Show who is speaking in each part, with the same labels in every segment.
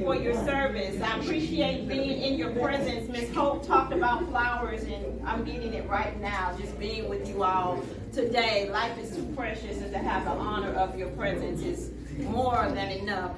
Speaker 1: for your service. I appreciate being in your presence. Ms. Hope talked about flowers, and I'm getting it right now, just being with you all today. Life is too precious, and to have the honor of your presence is more than enough.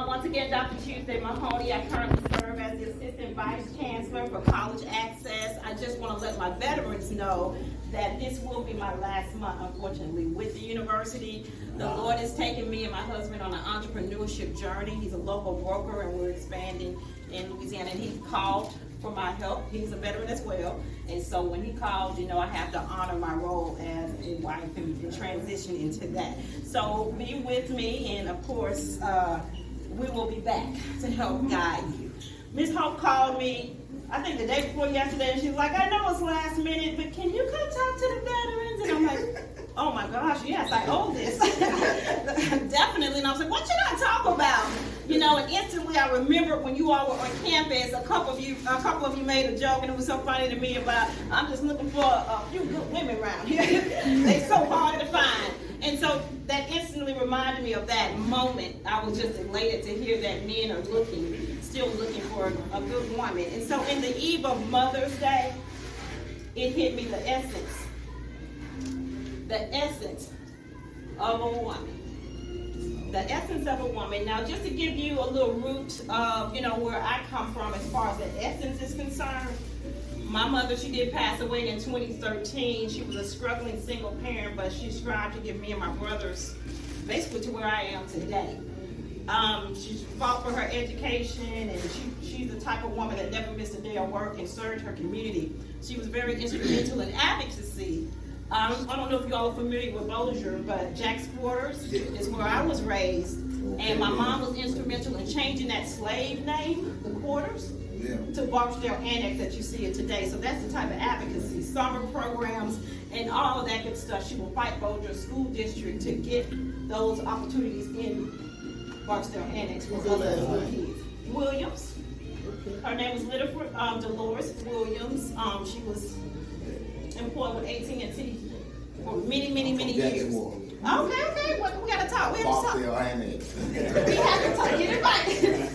Speaker 1: Once again, Dr. Tuesday, Mahoney. I currently serve as the Assistant Vice Chancellor for College Access. I just want to let my veterans know that this will be my last month, unfortunately, with the university. The Lord has taken me and my husband on an entrepreneurship journey. He's a local broker, and we're expanding in Louisiana, and he called for my help. He's a veteran as well, and so when he called, I have to honor my role as a wife and transition into that. So be with me, and of course, we will be back to help guide you. Ms. Hope called me, I think the day before yesterday, and she was like, I know it's last minute, but can you come talk to the veterans? And I'm like, oh my gosh, yes, I owe this. Definitely. And I was like, what should I talk about? And instantly I remembered when you all were on campus, a couple of you made a joke, and it was so funny to me about, I'm just looking for a few good women around here. They're so hard to find. And so that instantly reminded me of that moment. I was just elated to hear that men are still looking for a good woman. And so in the eve of Mother's Day, it hit me the essence of a woman. The essence of a woman. Now, just to give you a little root of, where I come from as far as the essence is concerned, my mother, she did pass away in 2013. She was a struggling single parent, but she strived to get me and my brothers basically to where I am today. She fought for her education, and she's the type of woman that never missed a day of work and served her community. She was very instrumental in advocacy. I don't know if you all are familiar with Bossier, but Jack's Quarters is where I was raised. And my mom was instrumental in changing that slave name, the Quarters, to Barksdale Annex that you see it today. So that's the type of advocacy, summer programs, and all of that good stuff. She will fight Bossier School District to get those opportunities in Barksdale Annex for other kids. Williams, her name was Dolores Williams. She was employed with AT&T for many, many, many years. Okay, we gotta talk. We have to talk. We have to talk. Get it right.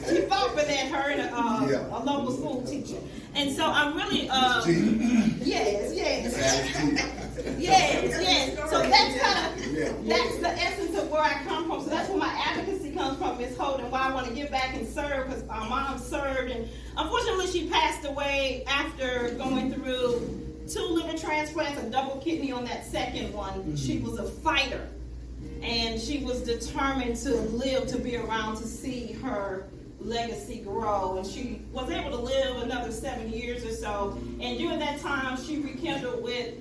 Speaker 1: She fought for that, her and a local school teacher. And so I'm really, yes. So that's the essence of where I come from. So that's where my advocacy comes from, Ms. Holt, and why I want to give back and serve, because our mom served, and unfortunately she passed away after going through 2 liver transplants, a double kidney on that second one. She was a fighter, and she was determined to live to be around to see her legacy grow, and she was able to live another 7 years or so. And during that time, she rekindled with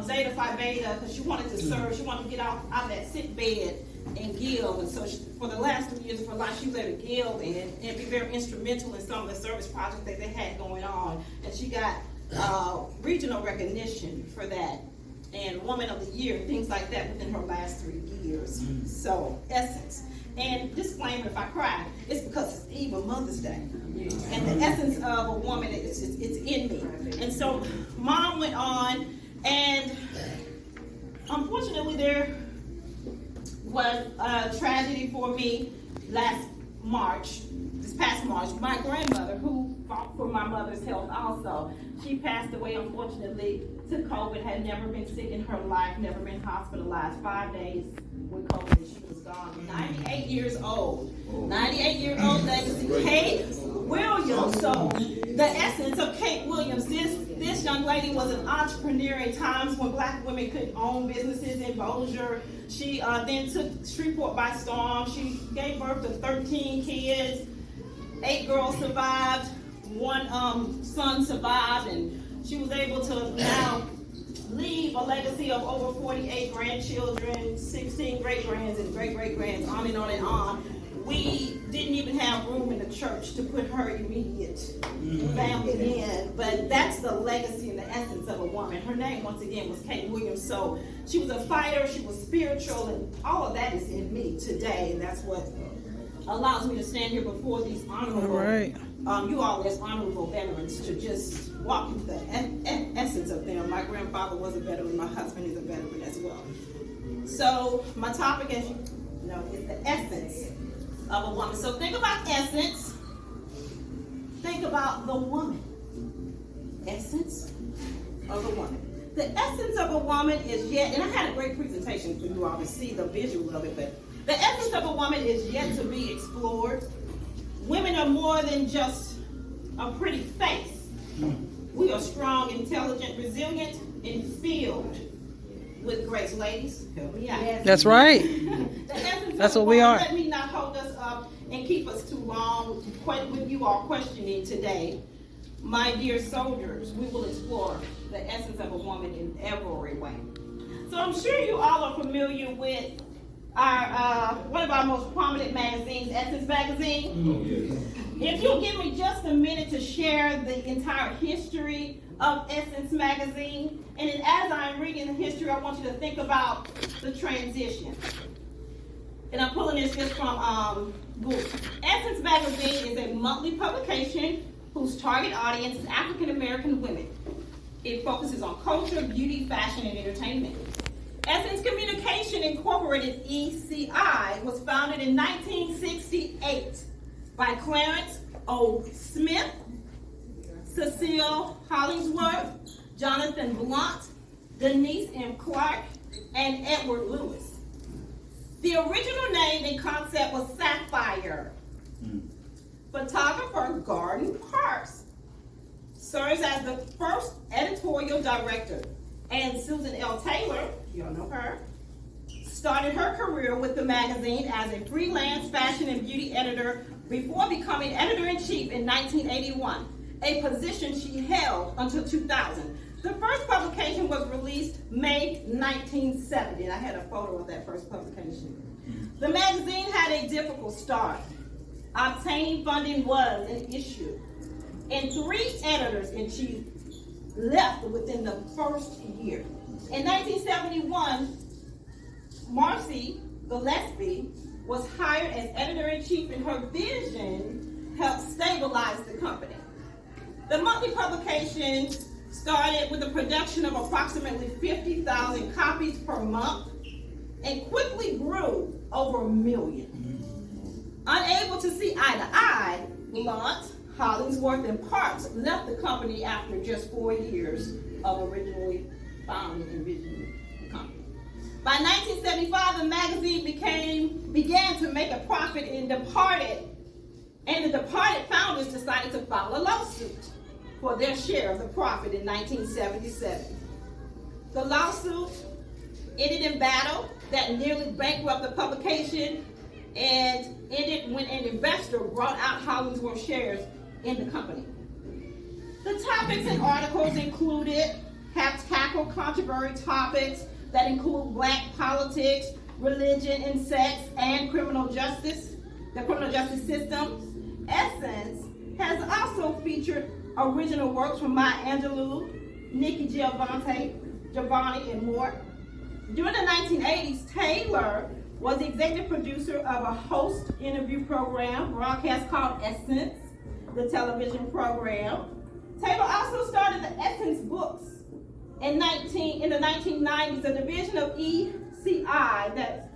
Speaker 1: Zeta Phi Beta because she wanted to serve. She wanted to get out of that sick bed and give. And so for the last 3 years of her life, she was able to give and be very instrumental in some of the service projects that they had going on. And she got regional recognition for that, and Woman of the Year, things like that within her last 3 years. So, essence. And disclaimer, if I cry, it's because it's Eve of Mother's Day. And the essence of a woman, it's in me. And so, Mom went on, and unfortunately there was a tragedy for me this past March. My grandmother, who fought for my mother's health also, she passed away, unfortunately, to COVID, had never been sick in her life, never been hospitalized. 5 days with COVID, and she was gone. 98 years old. 98-year-old legacy. Kate Williams. So the essence of Kate Williams, this young lady was an entrepreneur in times when Black women couldn't own businesses in Bossier. She then took Shreveport by storm. She gave birth to 13 kids. 8 girls survived. 1 son survived, and she was able to now leave a legacy of over 48 grandchildren, 16 great-grands and great-great-grands, on and on and on. We didn't even have room in the church to put her immediate family in, but that's the legacy and the essence of a woman. Her name, once again, was Kate Williams. So she was a fighter, she was spiritual, and all of that is in me today, and that's what allows me to stand here before these honorable, you all as honorable veterans, to just walk into the essence of them. My grandfather was a veteran, my husband is a veteran as well. So my topic, as you know, is the essence of a woman. So think about essence. Think about the woman. Essence of a woman. The essence of a woman is yet, and I had a great presentation for you all to see the visual of it, but the essence of a woman is yet to be explored. Women are more than just a pretty face. We are strong, intelligent, resilient, and filled with grace. Ladies, help me out. Yes.
Speaker 2: That's right. That's what we are.
Speaker 1: Let me not hold us up and keep us too long with you all questioning today. My dear soldiers, we will explore the essence of a woman in every way. So I'm sure you all are familiar with our one of our most prominent magazines, Essence Magazine.
Speaker 3: Oh, yes.
Speaker 1: If you'll give me just a minute to share the entire history of Essence Magazine, and then as I'm reading the history, I want you to think about the transition. And I'm pulling this just from Google. Essence Magazine is a monthly publication whose target audience is African American women. It focuses on culture, beauty, fashion, and entertainment. Essence Communication Incorporated, ECI, was founded in 1968 by Clarence O. Smith, Cecile Hollingsworth, Jonathan Blunt, Denise M. Clark, and Edward Lewis. The original name and concept was Sapphire. Photographer Gordon Parks serves as the first editorial director, and Susan L. Taylor, y'all know her, started her career with the magazine as a freelance fashion and beauty editor before becoming editor-in-chief in 1981, a position she held until 2000. The first publication was released May 1970. I had a photo of that first publication. The magazine had a difficult start. Obtaining funding was an issue, and 3 editors-in-chief left within the first year. In 1971, Marcy Gillespie was hired as editor-in-chief, and her vision helped stabilize the company. The monthly publication started with a production of approximately 50,000 copies per month and quickly grew over 1 million. Unable to see eye to eye, Blunt, Hollingsworth, and Parks left the company after just 4 years of originally founding and visioning the company. By 1975, the magazine began to make a profit and the departed founders decided to file a lawsuit for their share of the profit in 1977. The lawsuit ended in battle that nearly bankrupted the publication and ended when an investor brought out Hollingsworth shares in the company. The topics and articles included have tackled controversial topics that include black politics, religion and sex, and criminal justice, the criminal justice system. Essence has also featured original works from Maya Angelou, Nikki Giovanni, and more. During the 1980s, Taylor was the executive producer of a host interview program broadcast called Essence, the television program. Taylor also started the Essence Books in the 1990s, a division of ECI that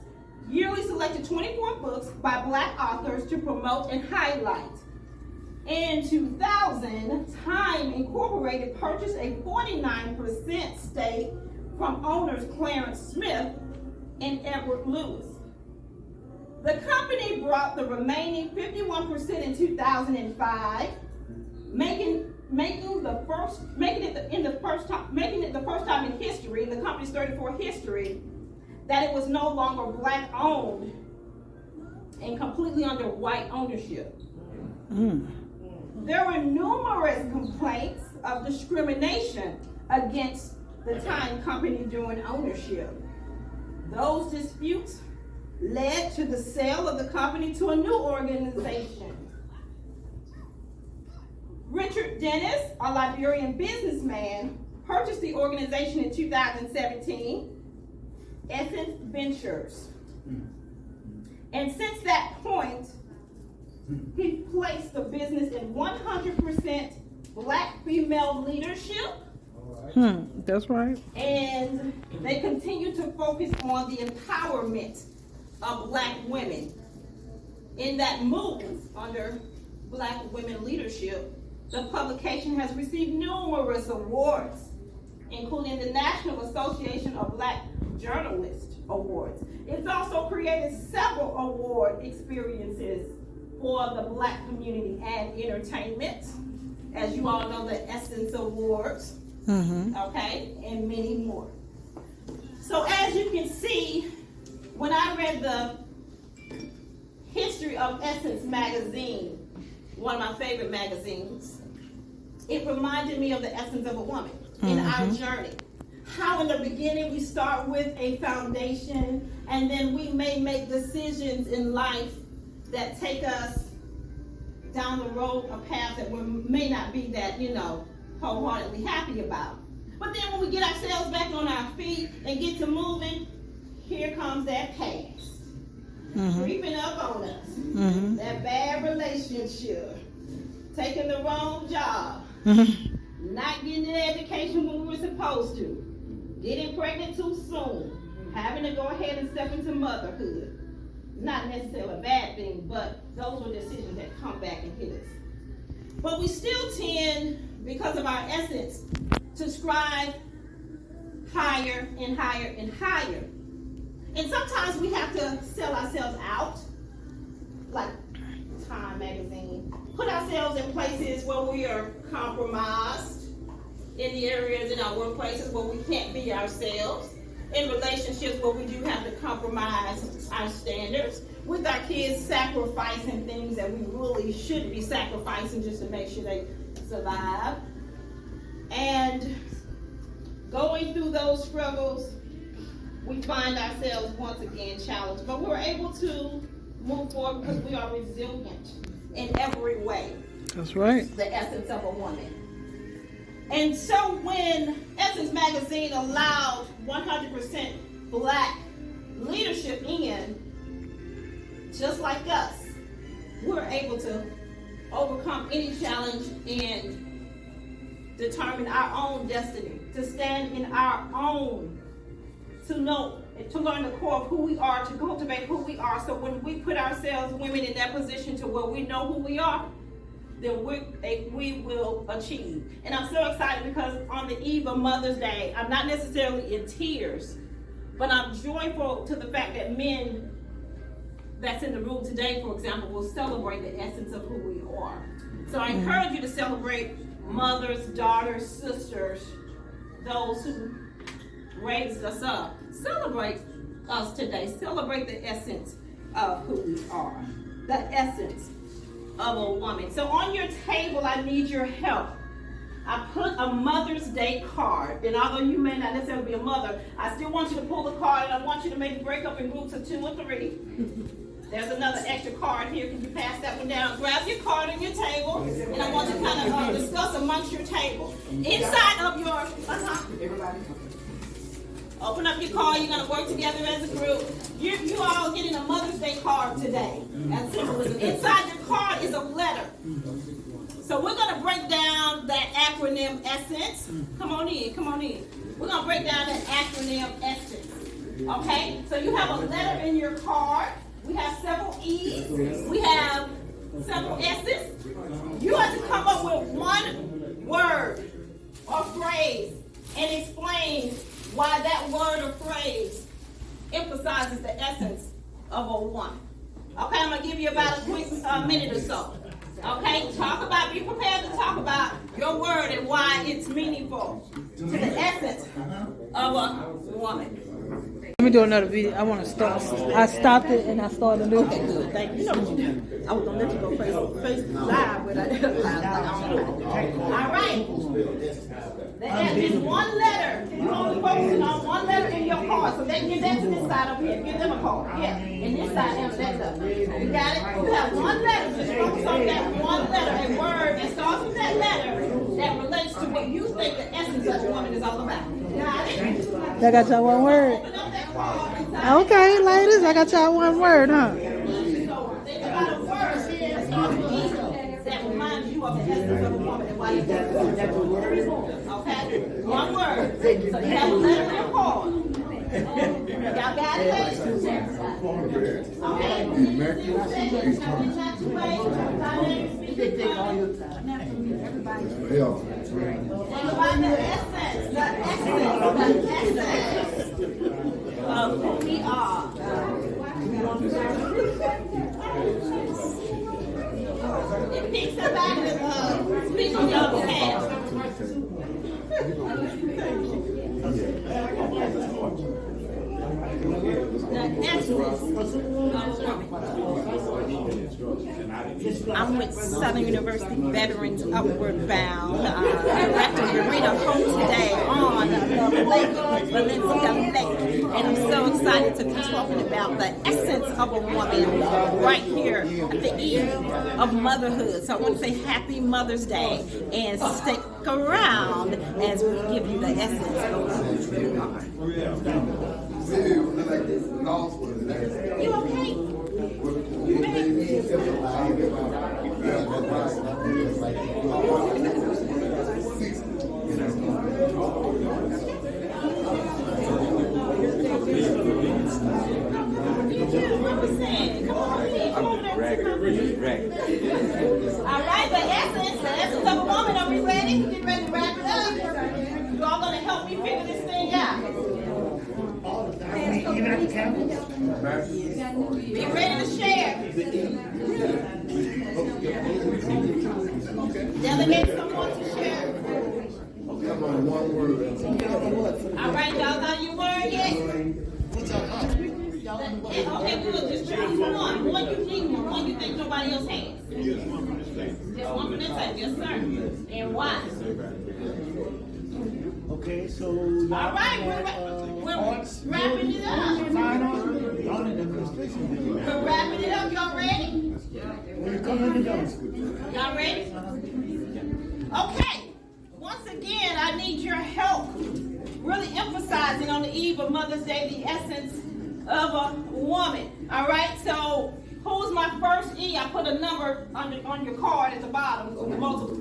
Speaker 1: yearly selected 24 books by black authors to promote and highlight. In 2000, Time Incorporated purchased a 49% stake from owners Clarence Smith and Edward Lewis. The company brought the remaining 51% in 2005, making it the first time in history, in the company's 34th history, that it was no longer black owned and completely under white ownership. There were numerous complaints of discrimination against the Time Company during ownership. Those disputes led to the sale of the company to a new organization. Richard Dennis, a Liberian businessman, purchased the organization in 2017, Essence Ventures. And since that point, he placed the business in 100% black female leadership.
Speaker 2: That's right.
Speaker 1: And they continue to focus on the empowerment of black women in that move under Black women leadership, the publication has received numerous awards, including the National Association of Black Journalists Awards. It's also created several award experiences for the Black community and entertainment. As you all know, the Essence Awards, okay, and many more. So as you can see, when I read the history of Essence magazine, one of my favorite magazines, it reminded me of the essence of a woman in our journey. How in the beginning we start with a foundation, and then we may make decisions in life that take us down the road, a path that we may not be that, wholeheartedly happy about. But then when we get ourselves back on our feet and get to moving, here comes that past. Creeping up on us. That bad relationship. Taking the wrong job. Not getting the education when we were supposed to. Getting pregnant too soon. Having to go ahead and step into motherhood. Not necessarily a bad thing, but those were decisions that come back and hit us. But we still tend, because of our essence, to strive higher and higher and higher. And sometimes we have to sell ourselves out, like Time magazine. Put ourselves in places where we are compromised, in the areas in our workplaces where we can't be ourselves, in relationships where we do have to compromise our standards, with our kids sacrificing things that we really shouldn't be sacrificing just to make sure they survive. And going through those struggles, we find ourselves once again challenged, but we're able to move forward because we are resilient in every way.
Speaker 2: That's right.
Speaker 1: The essence of a woman. And so when Essence Magazine allowed 100% Black leadership in, just like us, we're able to overcome any challenge and determine our own destiny, to stand in our own, to know, to learn the core of who we are, to cultivate who we are. So when we put ourselves, women, in that position to where we know who we are, then we will achieve. And I'm so excited because on the eve of Mother's Day, I'm not necessarily in tears, but I'm joyful to the fact that men that's in the room today, for example, will celebrate the essence of who we are. So I encourage you to celebrate mothers, daughters, sisters, those who raised us up. Celebrate us today. Celebrate the essence of who we are. The essence of a woman. So on your table, I need your help. I put a Mother's Day card, and although you may not necessarily be a mother, I still want you to pull the card, and I want you to maybe break up in groups of 2 or 3. There's another extra card here. Can you pass that one down? Grab your card on your table, and I want you to kind of discuss amongst your table. Inside of your, open up your card. You're going to work together as a group. You all getting a Mother's Day card today. As symbolism. Inside your card is a letter. So we're going to break down that acronym Essence. Come on in. We're going to break down that acronym Essence. Okay? So you have a letter in your card. We have several E's. We have several S's. You have to come up with one word or phrase and explain why that word or phrase emphasizes the essence of a woman. Okay, I'm going to give you about a quick minute or so. Okay, be prepared to talk about your word and why it's meaningful to the essence of a woman.
Speaker 2: Let me do another video. I want to start. I stopped it and I started a new.
Speaker 1: Okay, good. Thank you. You know what you do. I was going to let you go face live, but I didn't. All right. The S is one letter. You're only focusing on one letter in your card. So they give that to this side over here. Give them a card. Yeah. And this side answer that up. You got it? You have one letter. Just focus on that one letter. A word that starts with that letter that relates to what you think the essence of a woman is all about. Got it?
Speaker 2: I got y'all one word.
Speaker 1: Open up that card.
Speaker 2: Okay, ladies, I got y'all one word, huh?
Speaker 1: So think about a word that starts with E that reminds you of the essence of a woman and why you think it's okay? One word. So you have a letter in your card. Y'all got it? Okay.
Speaker 3: immaculate. He's coming. Hell.
Speaker 1: Of who we are. And pick somebody to speak on your behalf.
Speaker 4: I'm with Southern University Veterans Upward Bound, Director Marina Tuesday on Lake Valencia Lake. And I'm so excited to be talking about the essence of a woman right here at the eve of motherhood. So I want to say happy Mother's Day and stick around as we give you the essence of who we really are. You okay?
Speaker 1: All right, the essence of a woman. Are we ready? Get ready to wrap it up. You all gonna help me figure this thing out. Be ready to share. Delegate someone to share. All right, y'all got your word yet? Okay, good. Just choose one. One you need, one you think nobody else has. Just one from this side, yes, sir. And why?
Speaker 5: Okay, so
Speaker 1: All right, we're wrapping it up. We're wrapping it up. Y'all ready? Y'all ready? Okay. Once again, I need your help. Really emphasizing on the eve of Mother's Day the essence of a woman. All right. So, who's my first E? I put a number on your card at the bottom. Multiple.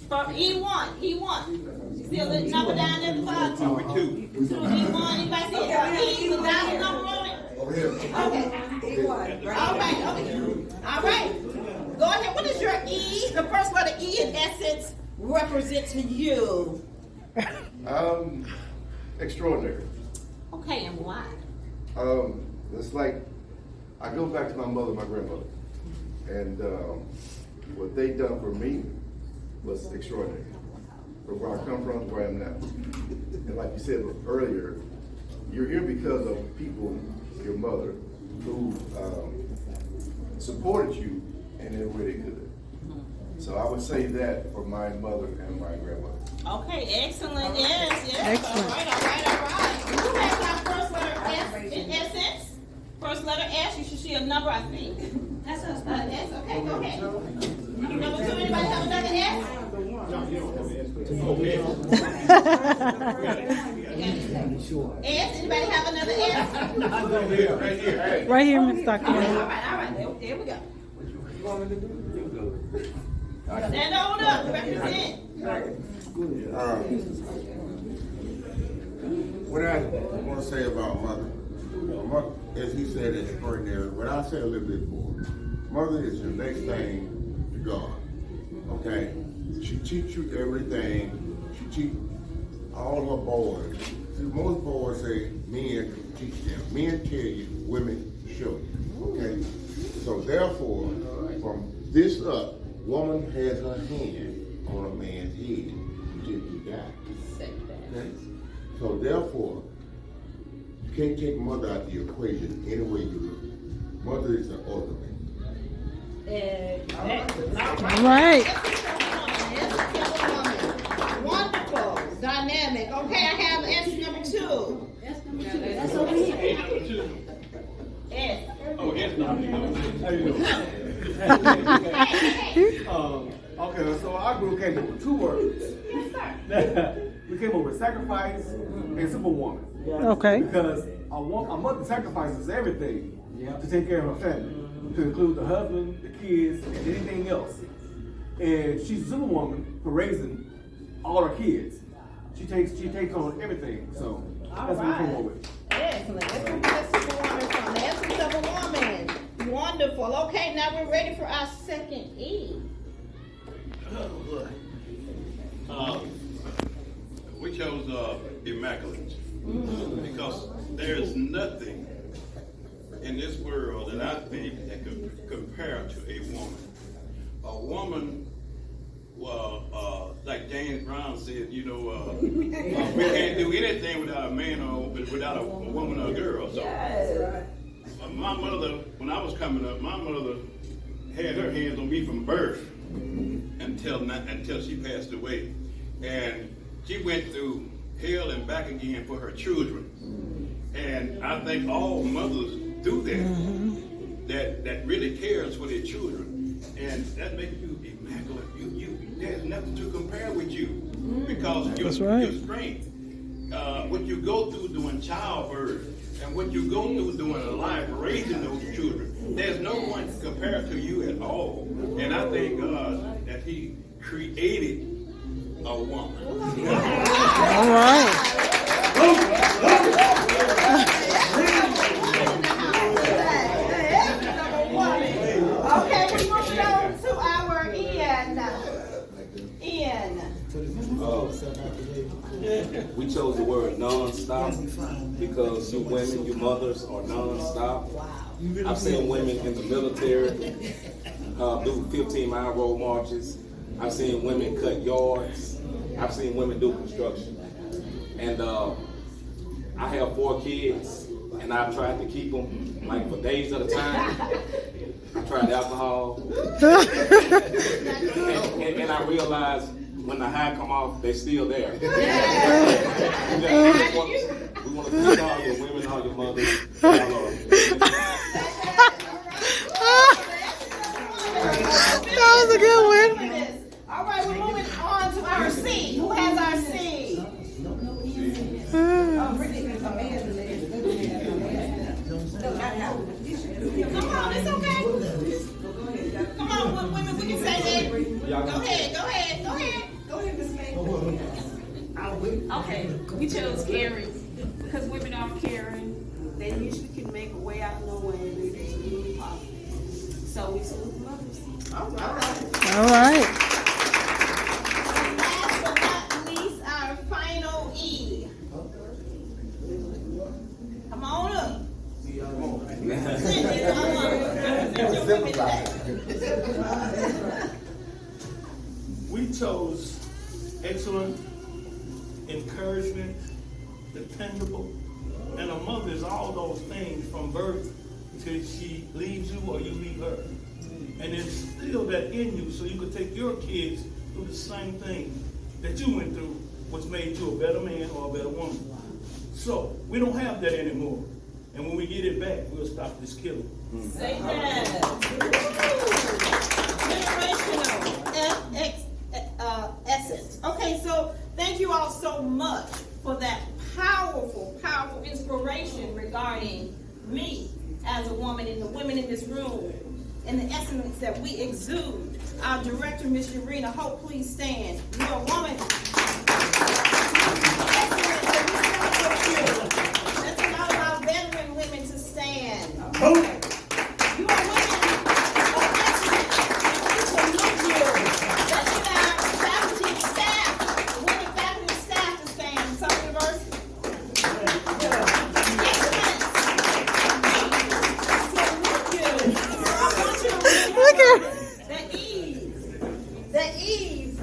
Speaker 1: For E1. You see a little number down there at the bottom?
Speaker 3: Number 2.
Speaker 1: E1. Anybody see it? E with down the number on it? Okay. All right. Okay. All right. Go ahead. What is your E? The first letter E in essence represent to you?
Speaker 3: Extraordinary.
Speaker 1: Okay, and why?
Speaker 3: It's like, I go back to my mother and my grandmother. And what they done for me was extraordinary. From where I come from to where I am now. And like you said earlier, you're here because of people, your mother, who supported you in every way they could. So I would say that for my mother and my grandmother.
Speaker 1: Okay, excellent. Yes.
Speaker 2: Excellent.
Speaker 1: All right. Who has our first letter S in essence? First letter S, you should see a number, I think. That's us. S, okay, go ahead. Number 2, anybody have another S? S, anybody have another S?
Speaker 2: Right here, Miss Dr.
Speaker 1: All right. There we go. Stand on up, represent.
Speaker 6: What I want to say about mother, as he said, extraordinary, but I'll say a little bit more. Mother is the next thing to God, okay? She teaches you everything. She teaches all her boys. See, most boys say men teach them. Men tell you, women show you, okay? So therefore, from this up, woman has her hand on a man's head until he dies. Okay? So therefore, you can't take mother out of the equation any way you look. Mother is the ultimate.
Speaker 2: Right.
Speaker 1: Wonderful, dynamic. Okay, I have S number 2. That's over here. S.
Speaker 7: Oh, yes, no. How you doing? Okay, so our group came up with 2 words.
Speaker 1: Yes, sir.
Speaker 7: We came up with sacrifice and superwoman.
Speaker 2: Okay.
Speaker 7: Because a mother sacrifices everything to take care of her family, to include the husband, the kids, and anything else. And she's a superwoman for raising all her kids. She takes on everything. So that's what we came up with.
Speaker 1: Excellent. Let's go get that superwoman from the essence of a woman. now we're ready for our second E.
Speaker 5: We chose immaculate because there's nothing in this world that I think that could compare to a woman. A woman, well, like James Brown said, you know, we can't do anything without a man or without a woman or a girl. So, my mother, when I was coming up, my mother had her hands on me from birth until she passed away, and she went through hell and back again for her children. And I think all mothers do that. That really cares for their children, and that makes you immaculate. There's nothing to compare with you because your strength, what you go through doing childbirth, and what you go through doing life raising those children. There's no one to compare to you at all. And I thank God that He created a woman.
Speaker 2: All right.
Speaker 1: Okay, we're moving on to our Ian.
Speaker 8: We chose the word non-stop because you women, you mothers are non-stop. I've seen women in the military do 15-mile road marches. I've seen women cut yards. I've seen women do construction. And I have 4 kids, and I've tried to keep them like for days at a time. I tried alcohol. and I realized when the high come off, they're still there. We want to thank all your women, all your mothers.
Speaker 2: That was a good one.
Speaker 1: All right, we're moving on to our C. Who has our C? Come on, it's okay. Come on, women, we can say that. Go ahead, Miss May.
Speaker 9: Okay, we chose caring because women are caring. They usually can make a way out of nowhere and they usually really positive. So we salute the mothers.
Speaker 1: All right.
Speaker 2: All right.
Speaker 1: Last but not least, our final E. Come on up.
Speaker 10: We chose excellent, encouragement, dependable, and a mother is all those things from birth until she leaves you or you leave her. And instill that in you so you can take your kids through the same thing that you went through, which made you a better man or a better woman. So we don't have that anymore. And when we get it back, we'll stop this killing.
Speaker 1: Say that. Generational essence. Okay, so thank you all so much for that powerful, powerful inspiration regarding me as a woman and the women in this room and the essence that we exude. Our director, Ms. Urena Hope, please stand. You're a woman. Let's allow our veteran women to stand. You are women of excellence. We salute you. Let's get our faculty staff, the women faculty staff to stand. Southern University. The eve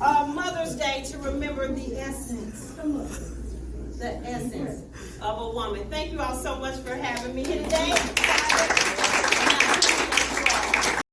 Speaker 1: of Mother's Day to remember the essence of a woman. Thank you all so much for having me here today.